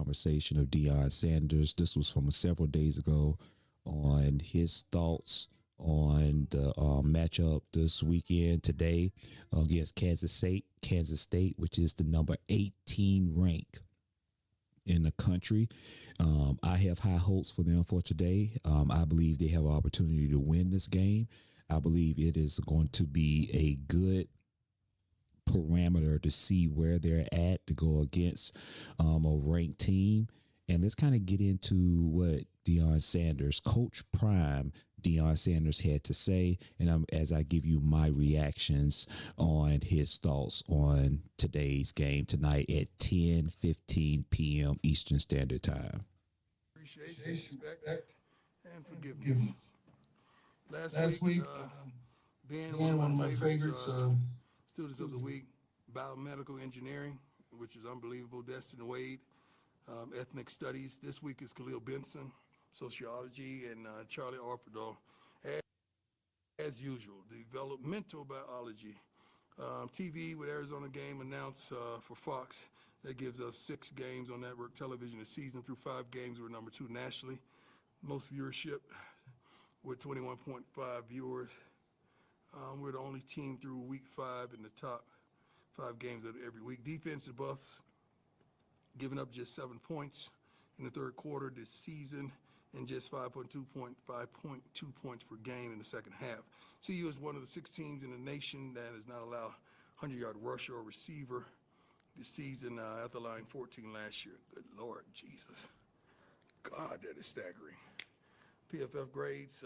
conversation of Deion Sanders. This was from several days ago on his thoughts on the matchup this weekend today against Kansas State, which is the number 18 rank in the country. I have high hopes for them for today. I believe they have an opportunity to win this game. I believe it is going to be a good parameter to see where they're at to go against a ranked team. And let's kind of get into what Deion Sanders, Coach Prime Deion Sanders, had to say, and as I give you my reactions on his thoughts on today's game tonight at 10:15 p.m. Eastern Standard Time. Appreciation, respect, and forgiveness. Last week, being one of my favorites, students of the week, biomedical engineering, which is unbelievable, Destin Wade, ethnic studies. This week is Khalil Benson, sociology, and Charlie Arpidal, as usual, developmental biology. TV with Arizona game announced for Fox. That gives us 6 games on network television this season. Through 5 games, we're number 2 nationally. Most viewership with 21.5 viewers. We're the only team through week 5 in the top 5 games of every week. Defensive buffs, giving up just 7 points in the third quarter this season and just 5.2 points per game in the second half. CU is one of the 6 teams in the nation that has not allowed 100-yard rusher or receiver this season after allowing 14 last year. Good Lord, Jesus. God, that is staggering. PFF grades,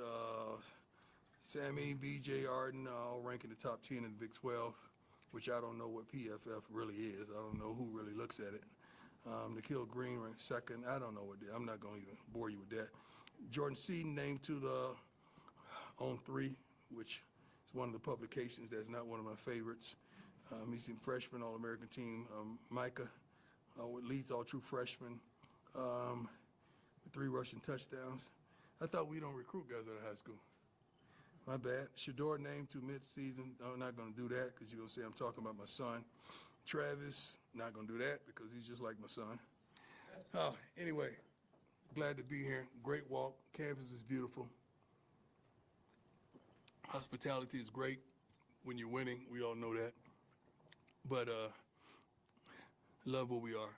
Sammy, BJ, Arden, all rank in the top 10 in the Big 12, which I don't know what PFF really is. I don't know who really looks at it. Nikhil Green ranked second. I don't know what I'm not going to even bore you with that. Jordan Seaton named to the On 3, which is one of the publications that's not one of my favorites. He's a freshman All-American team. Micah leads all true freshmen with 3 rushing touchdowns. I thought we don't recruit guys out of high school. My bad. Shador named to midseason. I'm not going to do that because you're going to say I'm talking about my son. Travis, not going to do that because he's just like my son. Anyway, glad to be here. Great walk. Campus is beautiful. Hospitality is great when you're winning. We all know that. But love where we are.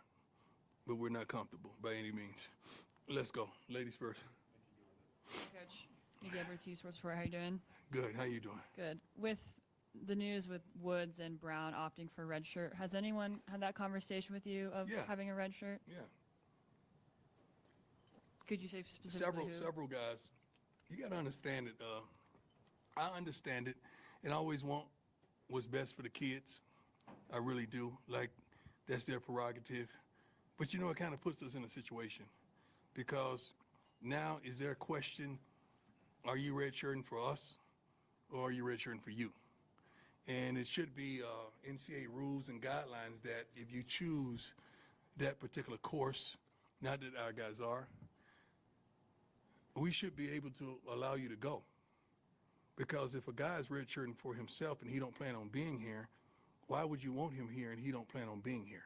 But we're not comfortable by any means. Let's go. Ladies first. Coach, Nikki Edwards, Sports 4. How you doing? Good. How you doing? Good. With the news with Woods and Brown opting for a red shirt, has anyone had that conversation with you of having a red shirt? Yeah. Could you say specifically who? Several guys. You got to understand it. I understand it and I always want what's best for the kids. I really do. Like, that's their prerogative. But, it kind of puts us in a situation because now is there a question, are you redshirting for us or are you redshirting for you? And it should be NCAA rules and guidelines that if you choose that particular course, not that our guys are, we should be able to allow you to go. Because if a guy is redshirting for himself and he don't plan on being here, why would you want him here and he don't plan on being here?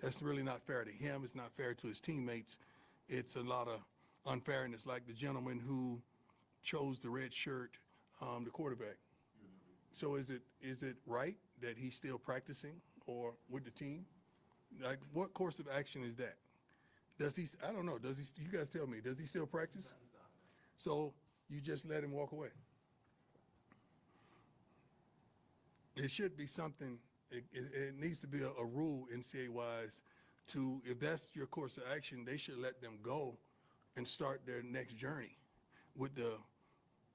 That's really not fair to him. It's not fair to his teammates. It's a lot of unfairness, like the gentleman who chose the red shirt, the quarterback. So is it right that he's still practicing or with the team? Like, what course of action is that? Does he, I don't know, does he, you guys tell me, does he still practice? So you just let him walk away. It should be something, it needs to be a rule NCAA-wise to, if that's your course of action, they should let them go and start their next journey with the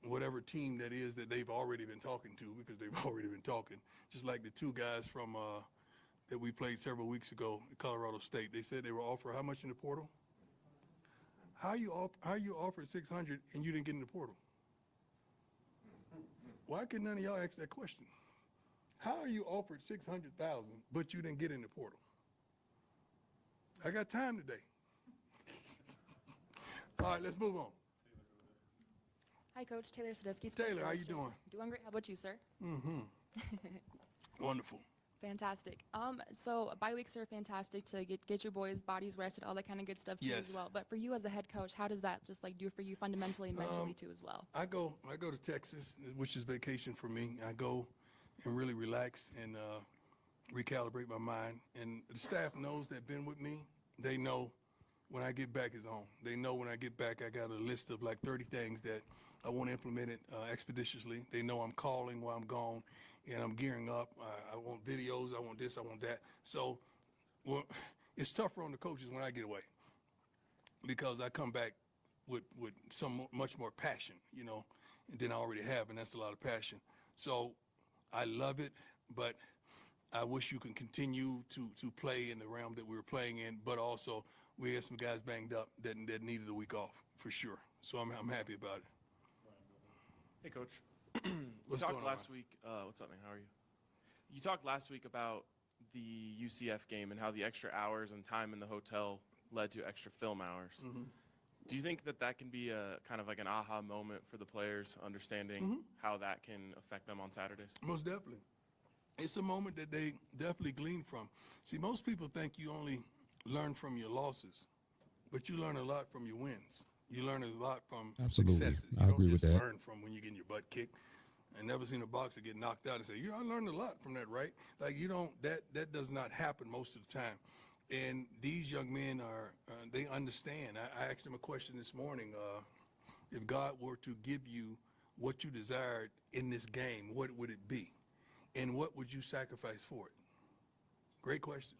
whatever team that is that they've already been talking to, because they've already been talking. Just like the 2 guys from that we played several weeks ago at Colorado State. They said they were offered how much in the portal? How you offered $600 and you didn't get in the portal? Why could none of y'all ask that question? How are you offered $600,000 but you didn't get in the portal? I got time today. All right, let's move on. Hi, Coach. Taylor Sadisky. Taylor, how you doing? Doing great. How about you, sir? Wonderful. Fantastic. So bye weeks are fantastic to get your boys' bodies rested, all that kind of good stuff too as Yes. well. But for you as a head coach, how does that just like do for you fundamentally and mentally too as well? I go to Texas, which is vacation for me. I go and really relax and recalibrate my mind. And the staff knows that been with me. They know when I get back is on. They know when I get back, I got a list of like 30 things that I want implemented expeditiously. They know I'm calling while I'm gone, and I'm gearing up. I want videos. I want this. I want that. So, well, it's tougher on the coaches when I get away because I come back with much more passion, than I already have, and that's a lot of passion. So, I love it, but I wish you can continue to play in the realm that we were playing in, but also we had some guys banged up that needed a week off for sure. So I'm happy about it. Hey, Coach. What's talked going on, last week. What's up, man? How are you? You talked last week about the UCF game and how the extra hours and time in the hotel led to extra film hours. Mm-hmm. Do you think that can be a kind of like an aha moment for the players, understanding how that can affect them on Saturdays? Most definitely. It's a moment that they definitely glean from. See, most people think you only learn from your losses, but you learn a lot from your wins. You learn a lot from Absolutely. successes. You I don't agree with just that. learn from when you're getting your butt kicked. I never seen a boxer get knocked out and say, I learned a lot from that, right? Like, that does not happen most of the time. And these young men they understand. I asked them a question this morning. If God were to give you what you desired in this game, what would it be? And what would you sacrifice for it? Great question.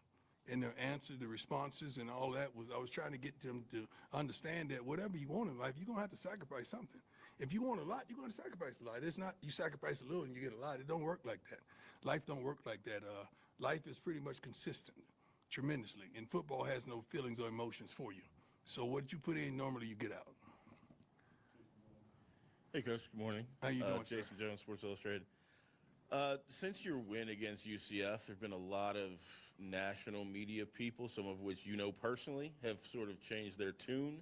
And the answer, the responses, and all that I was trying to get them to understand that whatever you want in life, you're going to have to sacrifice something. If you want a lot, you're going to sacrifice a lot. It's not you sacrifice a little and you get a lot. It don't work like that. Life don't work like that. Life is pretty much consistent, tremendously. And football has no feelings or emotions for you. So what you put in, normally you get out. Hey, Coach. Good morning. How you doing, sir? Jason Jones, Sports Illustrated. Since your win against UCF, there have been a lot of national media people, some of which you know personally, have sort of changed their tune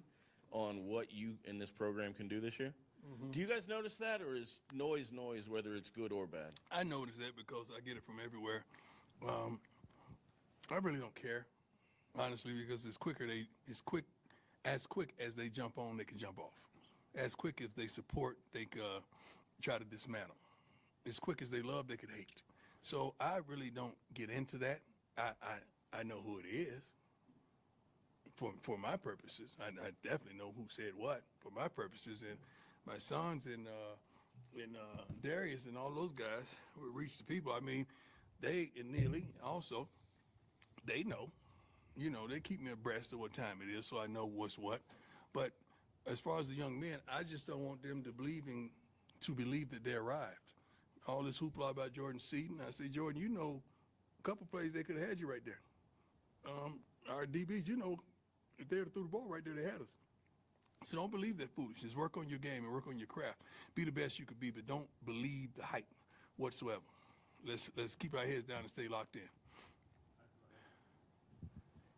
on what you in this program can do this year. Do you guys notice that, or is noise, whether it's good or bad? I notice that because I get it from everywhere. I really don't care, honestly, because as quick as they jump on, they can jump off. As quick as they support, they can try to dismantle. As quick as they love, they could hate. So I really don't get into that. I know who it is for my purposes. I definitely know who said what for my purposes. And my sons and Darius and all those guys who reach the people. I mean, they and Neely also, they know. They keep me abreast of what time it is, so I know what's what. But as far as the young men, I just don't want them to believe that they arrived. All this hoopla about Jordan Seaton, I say, Jordan, a couple plays they could have had you right there. Our DBs, if they had threw the ball right there, they had us. So don't believe that foolishness. Work on your game and work on your craft. Be the best you could be, but don't believe the hype whatsoever. Let's keep our heads down and stay locked in.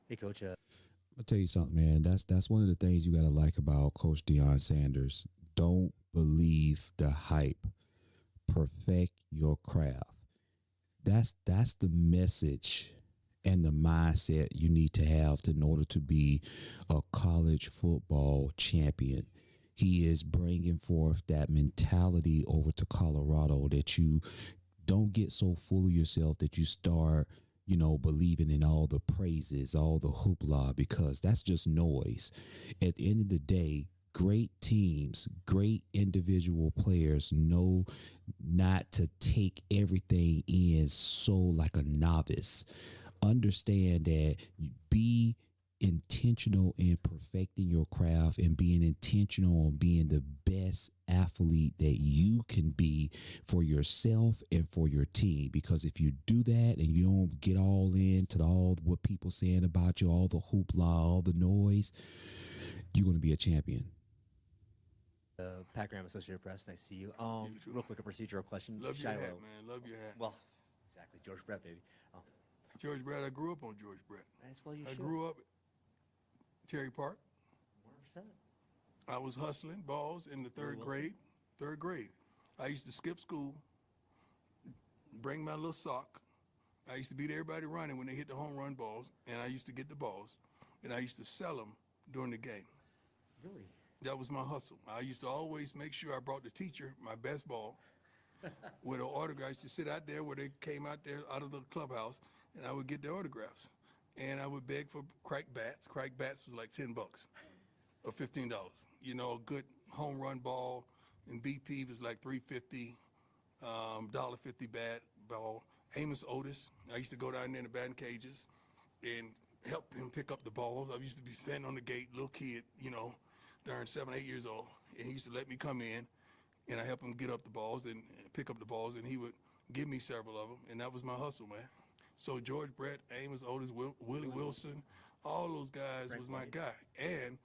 Hey, Coach. I'll tell you something, man. That's one of the things you got to like about Coach Deion Sanders. Don't believe the hype. Perfect your craft. That's the message and the mindset you need to have in order to be a college football champion. He is bringing forth that mentality over to Colorado, that you don't get so full of yourself that you start, believing in all the praises, all the hoopla, because that's just noise. At the end of the day, great teams, great individual players know not to take everything in so like a novice. Understand that be intentional in perfecting your craft and being intentional on being the best athlete that you can be for yourself and for your team. Because if you do that and you don't get all into all what people saying about you, all the hoopla, all the noise, you're going to be a champion. Pat Graham, Associated Press. Nice to see you. You too. Real quick, a procedural question. Love your Shiloh. hat, man. Love your hat. Well, exactly. George Brett, baby. Oh, George Brett, I grew up on George Brett. nice. Well, you I should. grew up Terry Park. 100%. I was hustling balls in the third Wilson. grade. I used to skip school, bring my little sock, I used to beat everybody running when they hit the home run balls, and I used to get the balls, and I used to sell them during the game. Really? That was my hustle. I used to always make sure I brought the teacher my best ball with an autograph. I used to sit out there where they came out there out of the clubhouse, and I would get their autographs. And I would beg for cracked bats. Cracked bats was like $10 or $15. You know, a good home run ball in BP was like $3.50, $1.50 bat ball. Amos Otis, I used to go down there in the batting cages and help him pick up the balls. I used to be standing on the gate, little kid, you know, darn 7, 8 years old, and he used to let me come in, and I help him get up the balls and pick up the balls, and he would give me several of them, and that was my hustle, man. So George Brett, Amos Otis, Willie Wilson, all those guys was my guy. And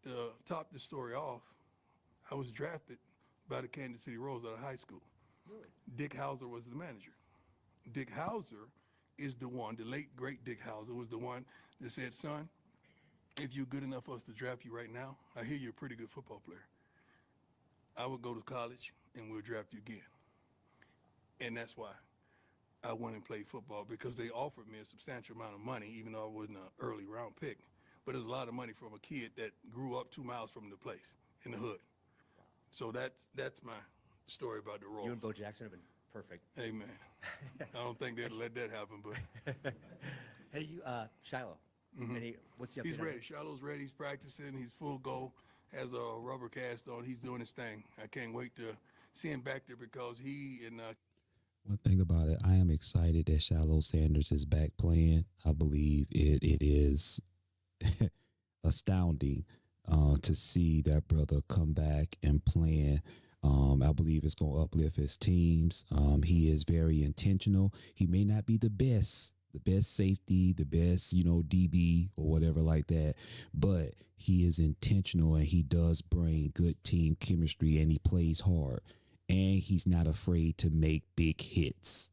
to top the story off, I was drafted by the Kansas City Royals out of high school. Really? Dick Hauser was the manager. Dick Hauser is the one, the late, great Dick Hauser was the one that said, son, if you're good enough for us to draft you right now, I hear you're a pretty good football player. I would go to college and we'll draft you again. And that's why I went and played football, because they offered me a substantial amount of money, even though I wasn't an early round pick. But it was a lot of money from a kid that grew up 2 miles from the place in the hood. So that's my story about the Royals. You and Bo Jackson have been perfect. Hey, man. I don't think they'd let that happen, but Hey, you, Shiloh. What's the update? he's on- ready. Shiloh's ready. He's practicing. He's full go. Has a rubber cast on. He's doing his thing. I can't wait to see him back there, because he and One thing about it, I am excited that Shiloh Sanders is back playing. I believe it is astounding to see that brother come back and playing. I believe it's going to uplift his teams. He is very intentional. He may not be the best safety, the best, DB or whatever like that, but he is intentional and he does bring good team chemistry, and he plays hard, and he's not afraid to make big hits.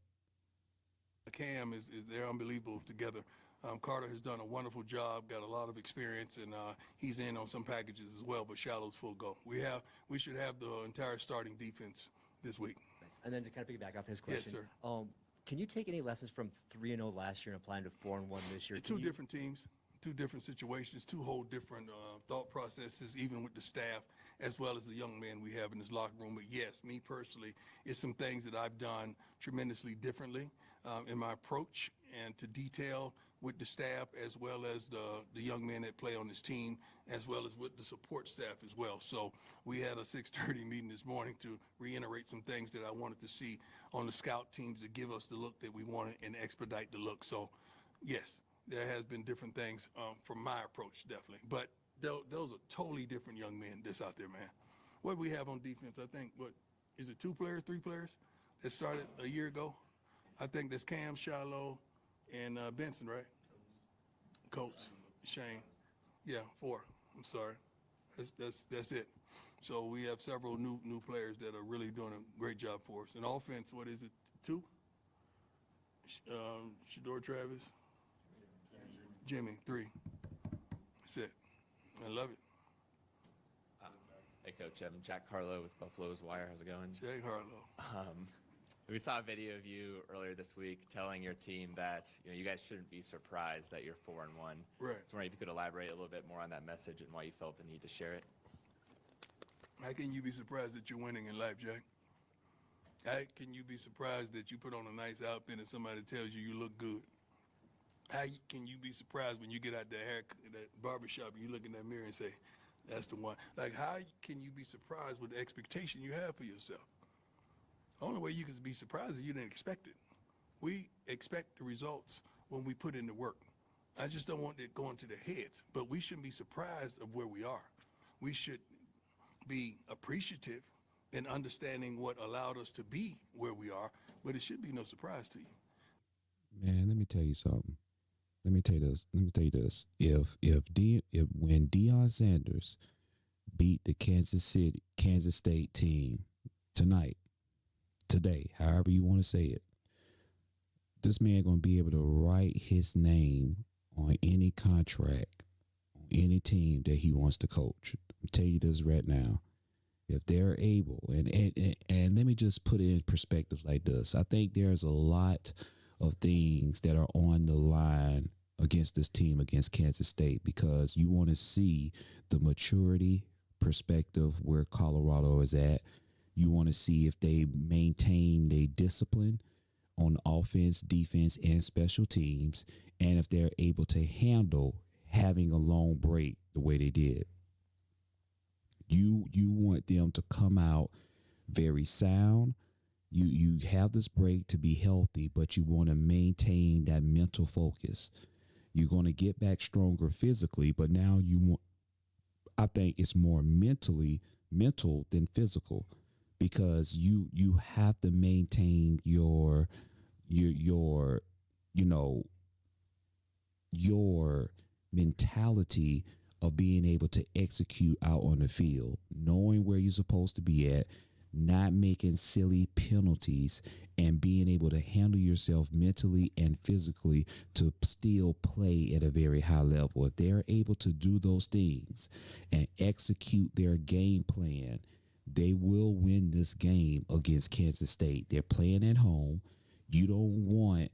Cam is they're unbelievable together. Carter has done a wonderful job, got a lot of experience, and he's in on some packages as well, but Shiloh's full go. We should have the entire starting defense this week. And then to kind of piggyback off his question. Yes, sir. Can you take any lessons from 3-0 last year and apply them to 4-1 this year? Two different teams, two different situations, two whole different thought processes, even with the staff, as well as the young men we have in this locker room. But yes, me personally, it's some things that I've done tremendously differently in my approach and to detail with the staff, as well as the young men that play on this team, as well as with the support staff as well. So we had a 6:30 meeting this morning to reiterate some things that I wanted to see on the scout teams to give us the look that we wanted and expedite the look. So yes, there has been different things from my approach, definitely. But those are totally different young men that's out there, man. What we have on defense, I think, is it 2 players, 3 players that started a year ago? I think that's Cam, Shiloh, and Benson, right? Coates, Shane. Yeah, 4. I'm sorry. That's it. So we have several new players that are really doing a great job for us. In offense, what is it, 2? Shador Travis, Jimmy, 3. That's it. I love it. Hey, Coach. I'm Jack Harlow with Buffalo's Wire. How's it going? Jay Harlow. We saw a video of you earlier this week telling your team that you guys shouldn't be surprised that you're 4-1. Right. I was wondering if you could elaborate a little bit more on that message and why you felt the need to share it. How can you be surprised that you're winning in life, Jack? How can you be surprised that you put on a nice outfit and somebody tells you look good? How can you be surprised when you get out that barbershop and you look in that mirror and say, that's the one? Like, how can you be surprised with the expectation you have for yourself? The only way you can be surprised is you didn't expect it. We expect the results when we put in the work. I just don't want it going to the heads, but we shouldn't be surprised of where we are. We should be appreciative and understanding what allowed us to be where we are, but it should be no surprise to you. Man, let me tell you something. Let me tell you this. If when Deion Sanders beat the Kansas State team today, however you want to say it, this man gonna be able to write his name on any contract, on any team that he wants to coach. I'll tell you this right now. If they're able, and let me just put it in perspectives like this. I think there's a lot of things that are on the line against this team, against Kansas State, because you want to see the maturity perspective where Colorado is at. You want to see if they maintain their discipline on offense, defense, and special teams, and if they're able to handle having a long break the way they did. You want them to come out very sound. You have this break to be healthy, but you want to maintain that mental focus. You're going to get back stronger physically, but now I think it's more mental than physical, because you have to maintain your mentality of being able to execute out on the field, knowing where you're supposed to be at, not making silly penalties, and being able to handle yourself mentally and physically to still play at a very high level. If they're able to do those things and execute their game plan, they will win this game against Kansas State. They're playing at home. You don't want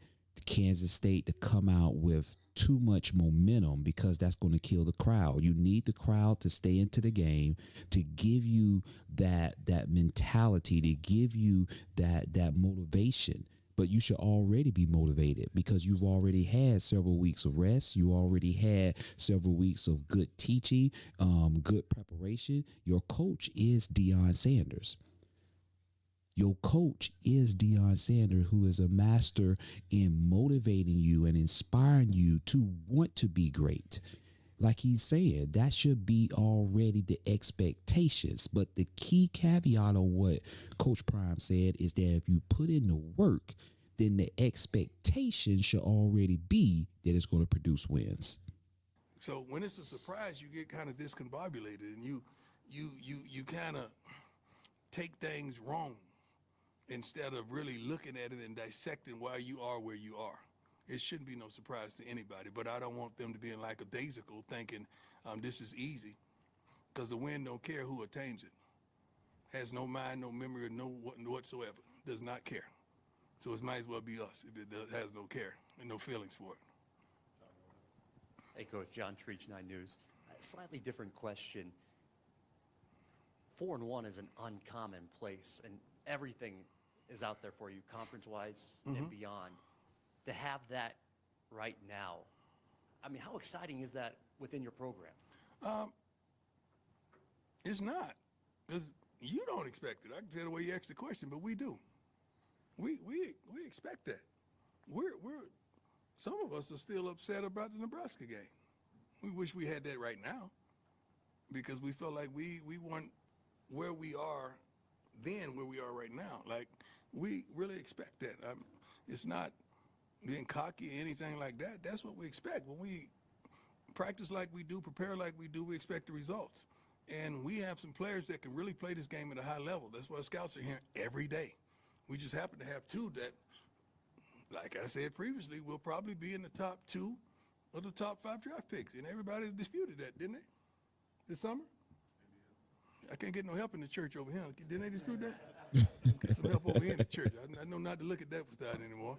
Kansas State to come out with too much momentum, because that's going to kill the crowd. You need the crowd to stay into the game, to give you that mentality, to give you that motivation. But you should already be motivated, because you've already had several weeks of rest. You already had several weeks of good teaching, good preparation. Your coach is Deion Sanders. Your coach is Deion Sanders, who is a master in motivating you and inspiring you to want to be great. Like he's saying, that should be already the expectations. But the key caveat on what Coach Prime said is that if you put in the work, then the expectation should already be that it's going to produce wins. So when it's a surprise, you get kind of discombobulated, and you kind of take things wrong, instead of really looking at it and dissecting why you are where you are. It shouldn't be no surprise to anybody, but I don't want them to be in lackadaisical thinking this is easy, because the wind don't care who attains it. Has no mind, no memory, or no whatsoever. Does not care. So it might as well be us if it has no care and no feelings for it. Hey, Coach. John Treach, 9 News. A slightly different question. 4-1 is an uncommon place, and everything is out there for you, conference-wise and beyond. To have that right now, I mean, how exciting is that within your program? It's not, because you don't expect it. I can tell the way you asked the question, but we do. We expect that. We're some of us are still upset about the Nebraska game. We wish we had that right now, because we felt like we weren't where we are then, where we are right now. Like, we really expect that. It's not being cocky or anything like that. That's what we expect. When we practice like we do, prepare like we do, we expect the results. And we have some players that can really play this game at a high level. That's why scouts are here every day. We just happen to have 2 that, like I said previously, will probably be in the top 2 of the top 5 draft picks. And everybody disputed that, didn't they? This summer? I can't get no help in the church over here. Didn't they dispute that? Get some help over here in the church. I know not to look at that side anymore.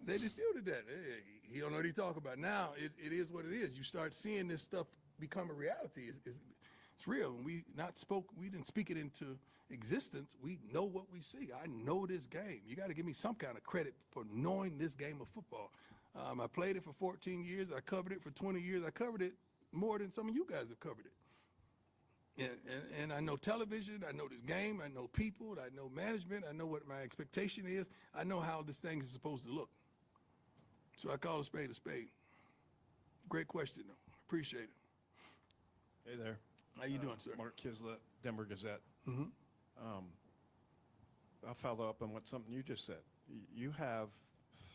They disputed that. Hey, he don't know what he's talking about. Now, it is what it is. You start seeing this stuff become a reality. It's real. We didn't speak it into existence. We know what we see. I know this game. You got to give me some kind of credit for knowing this game of football. I played it for 14 years. I covered it for 20 years. I covered it more than some of you guys have covered it. And I know television, I know this game, I know people, I know management, I know what my expectation is. I know how this thing is supposed to look. So I call a spade a spade. Great question, though. Appreciate it. Hey there. How you doing, sir? Mark Kislett, Denver Gazette. Mm-hmm. I'll follow up on something you just said. You have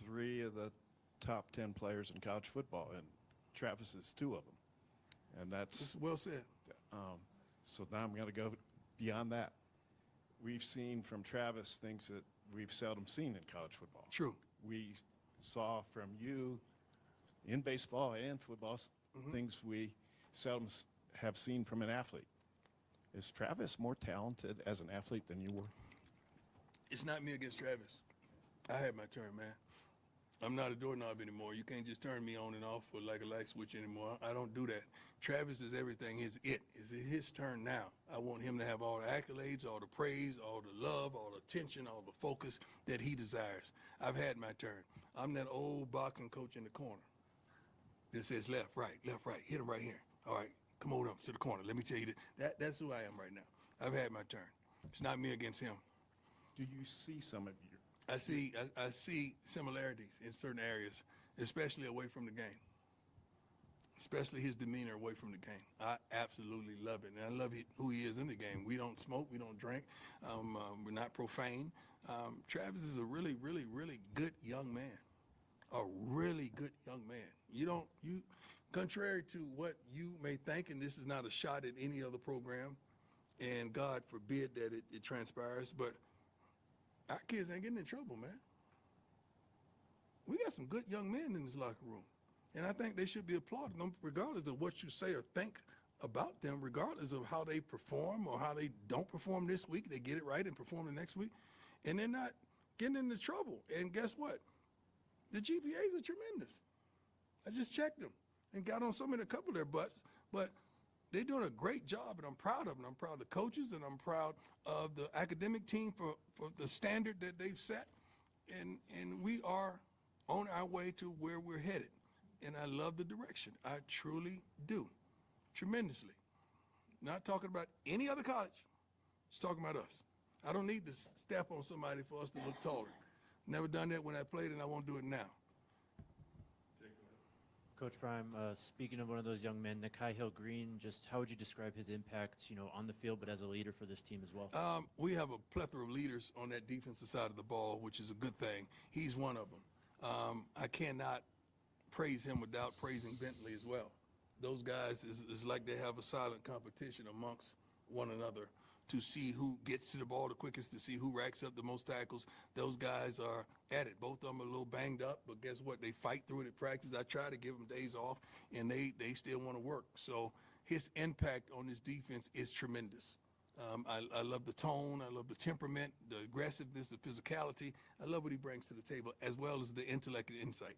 3 of the top 10 players in college football, and Travis is 2 of them. And that's well said. So now I'm going to go beyond that. We've seen from Travis things that we've seldom seen in college football. True. We saw from you in baseball and football things we seldom have seen from an athlete. Is Travis more talented as an athlete than you were? It's not me against Travis. I had my turn, man. I'm not a doorknob anymore. You can't just turn me on and off for like a light switch anymore. I don't do that. Travis is everything. It's his turn now. I want him to have all the accolades, all the praise, all the love, all the attention, all the focus that he desires. I've had my turn. I'm that old boxing coach in the corner that says left, right, hit him right here. All right, come on up to the corner. Let me tell you that's who I am right now. I've had my turn. It's not me against him. Do you see some of your I see similarities in certain areas, especially away from the game. Especially his demeanor away from the game. I absolutely love it, and I love who he is in the game. We don't smoke, we don't drink, we're not profane. Travis is a really, really, really good young man. A really good young man. Contrary to what you may think, and this is not a shot at any other program, and God forbid that it transpires, but our kids ain't getting in trouble, man. We got some good young men in this locker room, and I think they should be applauded, regardless of what you say or think about them, regardless of how they perform or how they don't perform this week. They get it right and perform the next week, and they're not getting into trouble. And guess what? The GPAs are tremendous. I just checked them and got on a couple of their butts, but they're doing a great job, and I'm proud of them. I'm proud of the coaches, and I'm proud of the academic team for the standard that they've set. And we are on our way to where we're headed. And I love the direction. I truly do. Tremendously. Not talking about any other college. Just talking about us. I don't need to step on somebody for us to look taller. Never done that when I played, and I won't do it now. Coach Prime, speaking of one of those young men, Nakai Hill-Green, just how would you describe his impact, on the field, but as a leader for this team as well? We have a plethora of leaders on that defensive side of the ball, which is a good thing. He's one of them. I cannot praise him without praising Bentley as well. Those guys is like they have a silent competition amongst one another to see who gets to the ball the quickest, to see who racks up the most tackles. Those guys are at it. Both of them are a little banged up, but guess what? They fight through it at practice. I try to give them days off, and they still want to work. So his impact on this defense is tremendous. I love the tone. I love the temperament, the aggressiveness, the physicality. I love what he brings to the table, as well as the intellect and insight.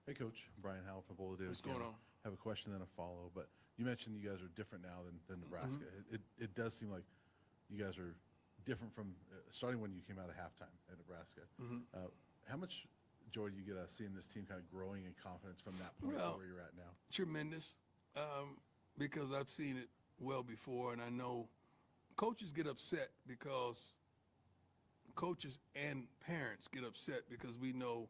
Hey, Coach. Brian Howell from Boulder. What's going on? I have a question and a follow, but you mentioned you guys are different now than Nebraska. It does seem like you guys are different from starting when you came out of halftime at Nebraska. How much joy do you get seeing this team kind of growing in confidence from that point to where you're at now? Tremendous, because I've seen it well before, and I know coaches get upset because coaches and parents get upset because we know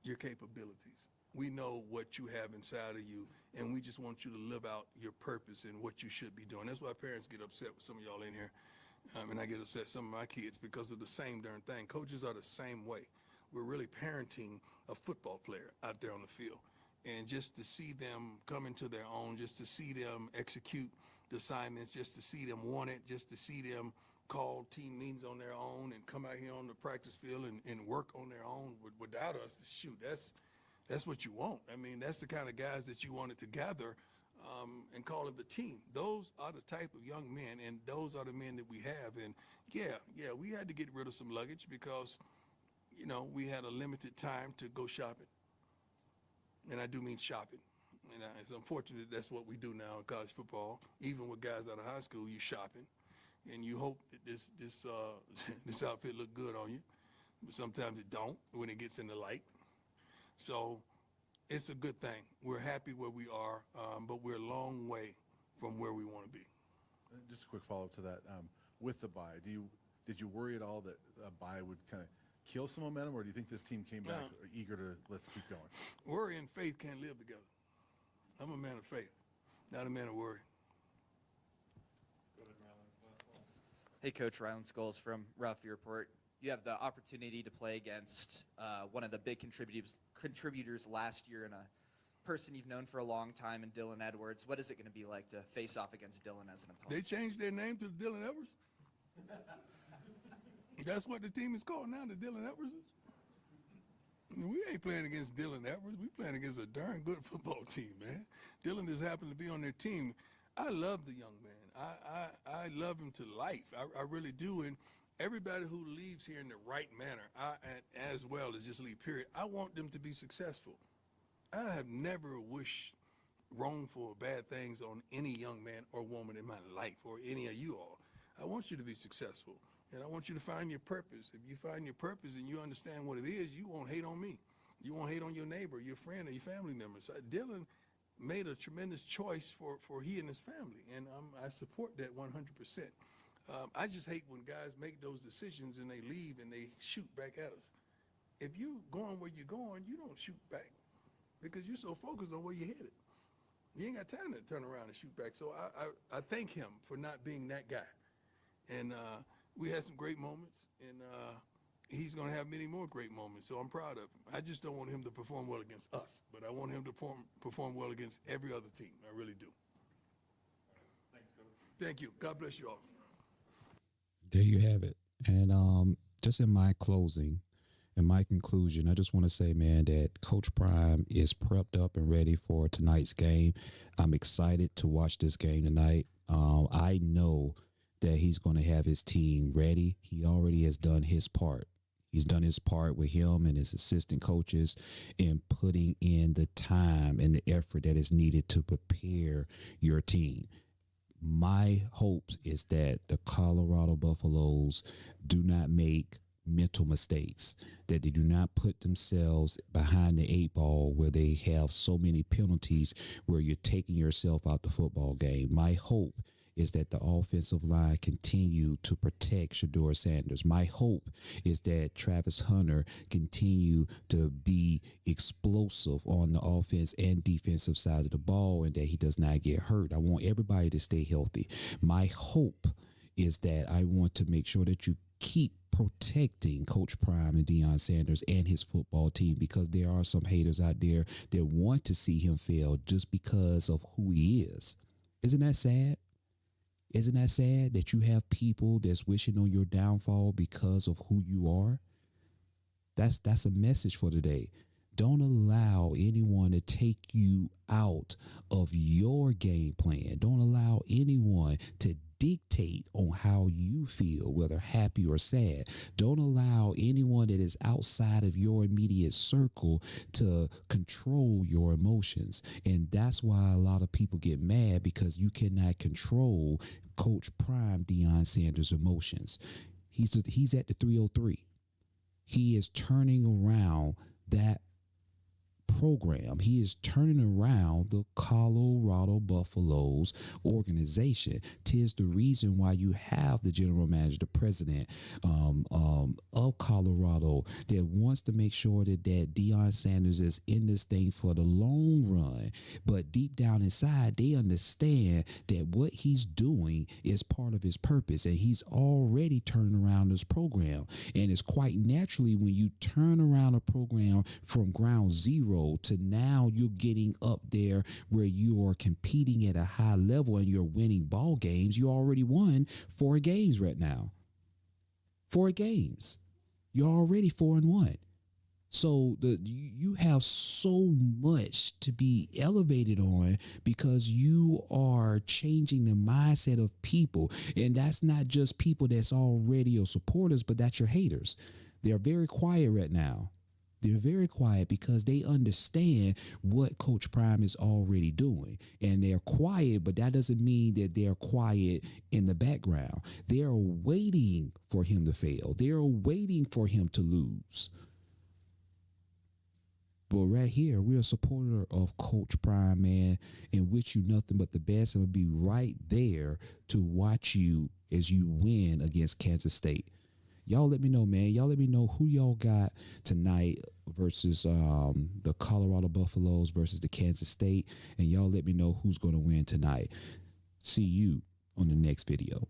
your capabilities. We know what you have inside of you, and we just want you to live out your purpose and what you should be doing. That's why parents get upset with some of y'all in here, and I get upset with some of my kids because of the same darn thing. Coaches are the same way. We're really parenting a football player out there on the field, and just to see them come into their own, just to see them execute the assignments, just to see them want it, just to see them call team meetings on their own and come out here on the practice field and work on their own without us, shoot, that's what you want. I mean, that's the kind of guys that you wanted to gather and call it the team. Those are the type of young men, and those are the men that we have. And yeah, we had to get rid of some luggage because, we had a limited time to go shopping. And I do mean shopping. And it's unfortunate that's what we do now in college football. Even with guys out of high school, you shopping, and you hope that this outfit look good on you. But sometimes it don't when it gets in the light. So it's a good thing. We're happy where we are, but we're a long way from where we want to be. Just a quick follow-up to that. With the bye, did you worry at all that a bye would kind of kill some momentum, or do you think this team came back eager to let's keep going? Worry and faith can't live together. I'm a man of faith, not a man of worry. Hey, Coach, Rylan Scholes from Ralphie Report. You have the opportunity to play against one of the big contributors last year and a person you've known for a long time in Dylan Edwards. What is it going to be like to face off against Dylan as an opponent? They changed their name to the Dylan Edwards? That's what the team is called now, the Dylan Edwardses? We ain't playing against Dylan Edwards. We playing against a darn good football team, man. Dylan just happened to be on their team. I love the young man. I love him to life. I really do. everybody who leaves here in the right manner, as well as just leave, period, I want them to be successful. I have never wished wrongful or bad things on any young man or woman in my life or any of you all. I want you to be successful, and I want you to find your purpose. If you find your purpose and you understand what it is, you won't hate on me. You won't hate on your neighbor, your friend, or your family member. So Dylan made a tremendous choice for he and his family, and I support that 100%. I just hate when guys make those decisions and they leave and they shoot back at us. If you going where you're going, you don't shoot back because you're so focused on where you're headed. You ain't got time to turn around and shoot back. So I thank him for not being that guy. And we had some great moments, and he's going to have many more great moments. So I'm proud of him. I just don't want him to perform well against us, but I want him to perform well against every other team. I really do. Thanks, Coach. Thank you. God bless you all. There you have it. And just in my closing, in my conclusion, I just want to say, man, that Coach Prime is prepped up and ready for tonight's game. I'm excited to watch this game tonight. I know that he's going to have his team ready. He already has done his part. He's done his part with him and his assistant coaches in putting in the time and the effort that is needed to prepare your team. My hope is that the Colorado Buffaloes do not make mental mistakes, that they do not put themselves behind the eight ball where they have so many penalties where you're taking yourself out the football game. My hope is that the offensive line continue to protect Deion Sanders. My hope is that Travis Hunter continue to be explosive on the offense and defensive side of the ball and that he does not get hurt. I want everybody to stay healthy. My hope is that I want to make sure that you keep protecting Coach Prime and Deion Sanders and his football team, because there are some haters out there that want to see him fail just because of who he is. Isn't that sad? Isn't that sad that you have people that's wishing on your downfall because of who you are? That's a message for today. Don't allow anyone to take you out of your game plan. Don't allow anyone to dictate on how you feel, whether happy or sad. Don't allow anyone that is outside of your immediate circle to control your emotions. And that's why a lot of people get mad, because you cannot control Coach Prime Deion Sanders' emotions. He's at the 303. He is turning around that program. He is turning around the Colorado Buffaloes organization. 'Tis the reason why you have the general manager, the president of Colorado, that wants to make sure that Deion Sanders is in this thing for the long run. But deep down inside, they understand that what he's doing is part of his purpose, and he's already turning around this program. And it's quite naturally when you turn around a program from ground zero to now you're getting up there where you are competing at a high level and you're winning ball games. You already won 4 games right now. 4 games. You're already 4-1. So you have so much to be elevated on, because you are changing the mindset of people. And that's not just people that's already your supporters, but that's your haters. They're very quiet right now. They're very quiet because they understand what Coach Prime is already doing. And they're quiet, but that doesn't mean that they're quiet in the background. They're waiting for him to fail. They're waiting for him to lose. But right here, we're a supporter of Coach Prime, man, and wish you nothing but the best. And we'll be right there to watch you as you win against Kansas State. Y'all let me know, man. Y'all let me know who y'all got tonight versus the Colorado Buffaloes versus the Kansas State. And y'all let me know who's going to win tonight. See you on the next video.